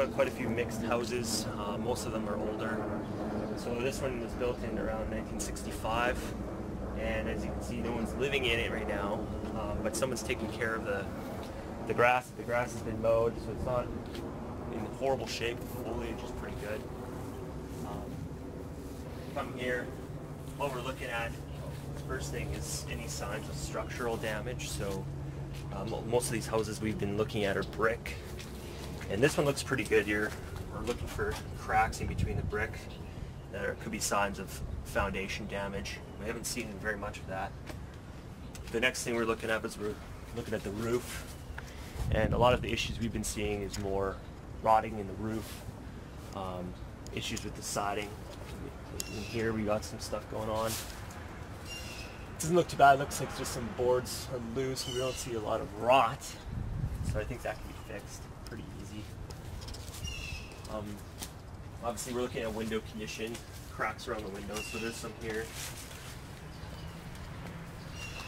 got quite a few mixed houses. Most of them are older. So this one was built in around 1965, and as you can see, no one's living in it right now, but someone's taking care of the grass. The grass has been mowed, so it's not in horrible shape. The foliage is pretty good. Come here, what we're looking at, first thing is any signs of structural damage. So most of these houses we've been looking at are brick, and this one looks pretty good here. We're looking for cracks in between the brick. There could be signs of foundation damage. We haven't seen very much of that. The next thing we're looking at is we're looking at the roof, and a lot of the issues we've been seeing is more rotting in the roof, issues with the siding. In here we got some stuff going on. Doesn't look too bad. It looks like just some boards are loose. We don't see a lot of rot, so I think that can be fixed pretty easy. Obviously we're looking at window condition, cracks around the windows, so there's some here.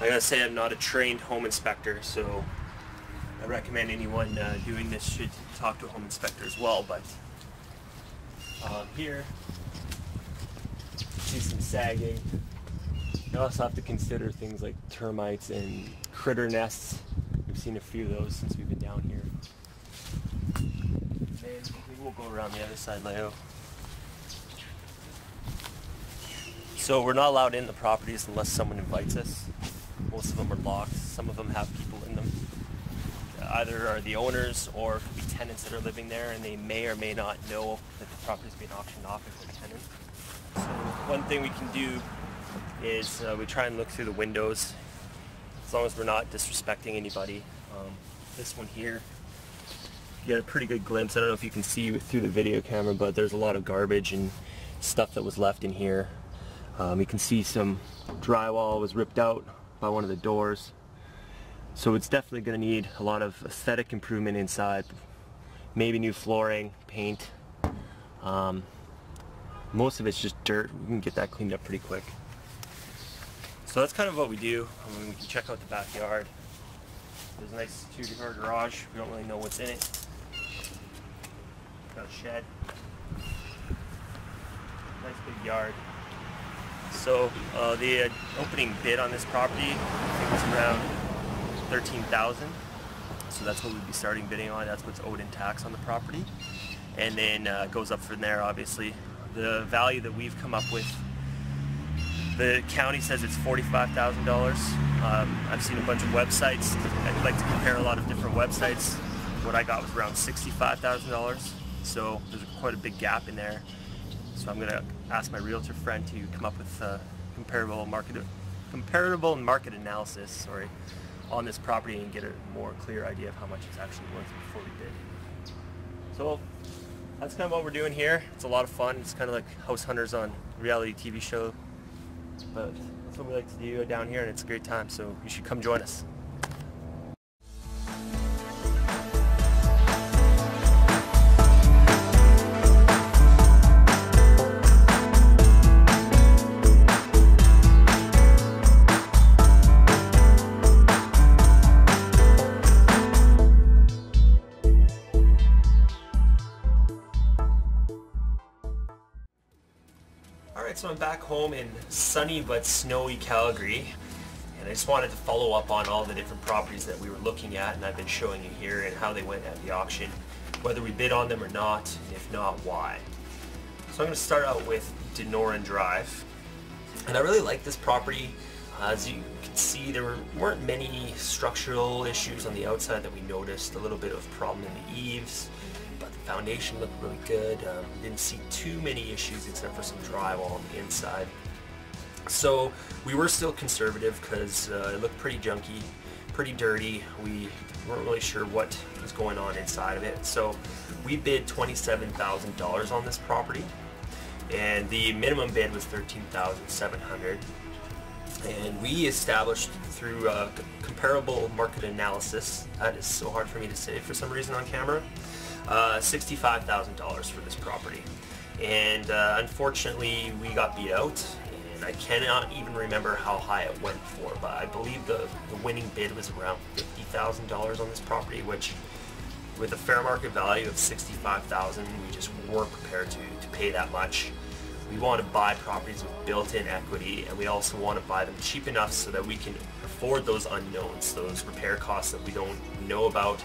I gotta say, I'm not a trained home inspector, so I recommend anyone doing this should talk to a home inspector as well. But here, see some sagging. You also have to consider things like termites and critter nests. We've seen a few of those since we've been down here. And maybe we'll go around the other side, Leo. So we're not allowed in the properties unless someone invites us. Most of them are locked. Some of them have people in them. Either are the owners or it could be tenants that are living there, and they may or may not know that the property's being auctioned off if they're tenants. So one thing we can do is we try and look through the windows, as long as we're not disrespecting anybody. This one here, you get a pretty good glimpse. I don't know if you can see through the video camera, but there's a lot of garbage and stuff that was left in here. You can see some drywall was ripped out by one of the doors. So it's definitely going to need a lot of aesthetic improvement inside. Maybe new flooring, paint. Most of it's just dirt. We can get that cleaned up pretty quick. So that's kind of what we do. We can check out the backyard. There's a nice 2-car garage. We don't really know what's in it. Got a shed. Nice big yard. So the opening bid on this property, I think was around $13,000. So that's what we'd be starting bidding on. That's what's owed in tax on the property. And then it goes up from there, obviously. The value that we've come up with, the county says it's $45,000. I've seen a bunch of websites. I'd like to compare a lot of different websites. What I got was around $65,000. So there's quite a big gap in there. So I'm going to ask my realtor friend to come up with a comparable market analysis, on this property and get a more clear idea of how much it's actually worth before we bid. So that's kind of what we're doing here. It's a lot of fun. It's kind of like House Hunters on a reality TV show. But that's what we like to do down here, and it's a great time, so you should come join us. Alright, so I'm back home in sunny but snowy Calgary, and I just wanted to follow up on all the different properties that we were looking at, and I've been showing you here, and how they went at the auction, whether we bid on them or not, and if not, why. So I'm going to start out with Denoran Drive, and I really like this property. As you can see, there weren't many structural issues on the outside that we noticed. A little bit of problem in the eaves, but the foundation looked really good. Didn't see too many issues except for some drywall on the inside. So we were still conservative because it looked pretty junky, pretty dirty. We weren't really sure what was going on inside of it. So we bid $27,000 on this property, and the minimum bid was $13,700. And we established through comparable market analysis, that is so hard for me to say for some reason on camera, $65,000 for this property. And unfortunately we got beat out, and I cannot even remember how high it went for, but I believe the winning bid was around $50,000 on this property, which with a fair market value of $65,000, we just weren't prepared to pay that much. We want to buy properties with built-in equity, and we also want to buy them cheap enough so that we can afford those unknowns, those repair costs that we don't know about,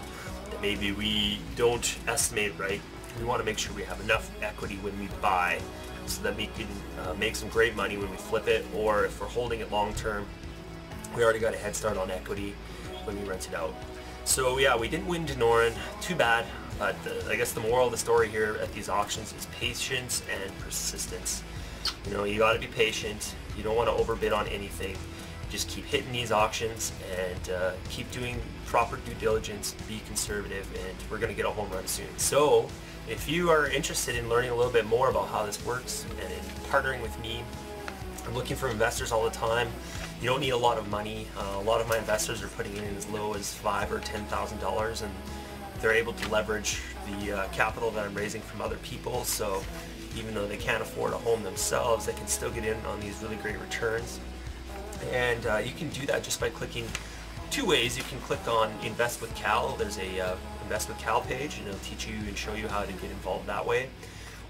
that maybe we don't estimate right. We want to make sure we have enough equity when we buy so that we can make some great money when we flip it, or if we're holding it long term, we already got a head start on equity when we rent it out. So yeah, we didn't win Denoran, too bad, but I guess the moral of the story here at these auctions is patience and persistence. You know, you got to be patient. You don't want to overbid on anything. Just keep hitting these auctions and keep doing proper due diligence, be conservative, and we're going to get a home run soon. So if you are interested in learning a little bit more about how this works and in partnering with me, I'm looking for investors all the time. You don't need a lot of money. A lot of my investors are putting in as low as $5,000 or $10,000, and they're able to leverage the capital that I'm raising from other people. So even though they can't afford a home themselves, they can still get in on these really great returns. And you can do that just by clicking two ways. You can click on Invest with Cal. There's a Invest with Cal page, and it'll teach you and show you how to get involved that way.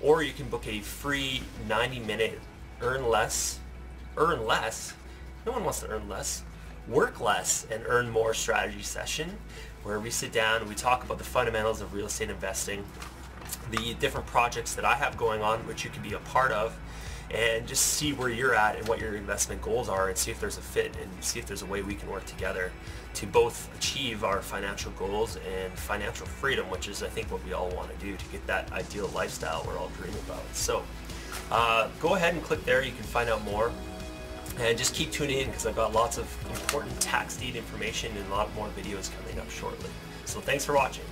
Or you can book a free 90-minute earn less. No one wants to earn less. Work less and earn more strategy session, where we sit down and we talk about the fundamentals of real estate investing, the different projects that I have going on, which you can be a part of, and just see where you're at and what your investment goals are, and see if there's a fit and see if there's a way we can work together to both achieve our financial goals and financial freedom, which is I think what we all want to do to get that ideal lifestyle we're all dreaming about. So go ahead and click there. You can find out more. And just keep tuning in, because I've got lots of important tax deed information and a lot more videos coming up shortly. So thanks for watching.